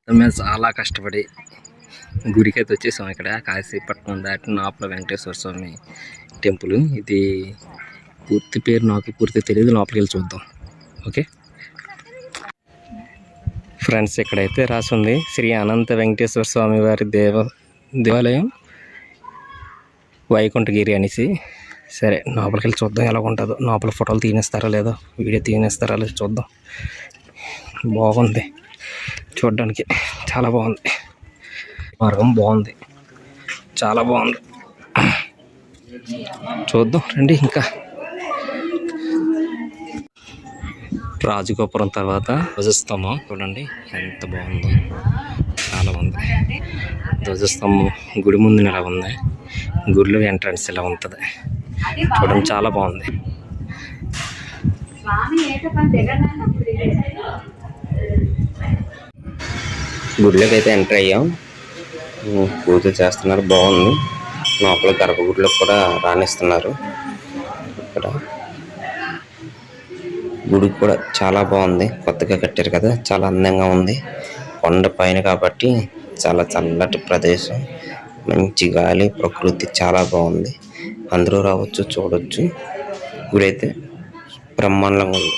మేము చాలా కష్టపడి గుడికైతే వచ్చేసాం. ఇక్కడ కాశీపట్నం దాటి లోపల వెంకటేశ్వర స్వామి టెంపుల్. ఇది పూర్తి పేరు నాకు పూర్తి తెలియదు, లోపలికి వెళ్ళి చూద్దాం. ఓకే ఫ్రెండ్స్, ఇక్కడైతే రాసింది శ్రీ అనంత వెంకటేశ్వర స్వామి వారి దేవాలయం వైకుంఠగిరి అనేసి. సరే లోపలికి వెళ్ళి చూద్దాం ఎలా ఉంటుందో. లోపల ఫోటోలు తీనేస్తారా లేదో, వీడియో తీనేస్తారా లేదో చూద్దాం. బాగుంది చూడడానికి, చాలా బాగుంది. మార్గం బాగుంది, చాలా బాగుంది. చూద్దాం రండి. ఇంకా రాజగోపురం తర్వాత ధ్వజస్తంభం చూడండి ఎంత బాగుందో, చాలా బాగుంది. ధ్వజస్తంభం గుడి ముందు ఇలా ఉంది, గుడిలో ఎంట్రన్స్ ఇలా ఉంటుంది చూడండి, చాలా బాగుంది. గుడిలోకి అయితే ఎంటర్ అయ్యాం, పూజ చేస్తున్నారు, బాగుంది. లోపల గర్భగుడిలో కూడా రాణిస్తున్నారు. ఇక్కడ గుడి కూడా చాలా బాగుంది, కొత్తగా కట్టారు కదా, చాలా అందంగా ఉంది. కొండ పైన కాబట్టి చాలా చల్లటి ప్రదేశం, మంచి గాలి, ప్రకృతి చాలా బాగుంది. అందరూ రావచ్చు, చూడొచ్చు. గుడి అయితే బ్రహ్మాండంగా ఉంది.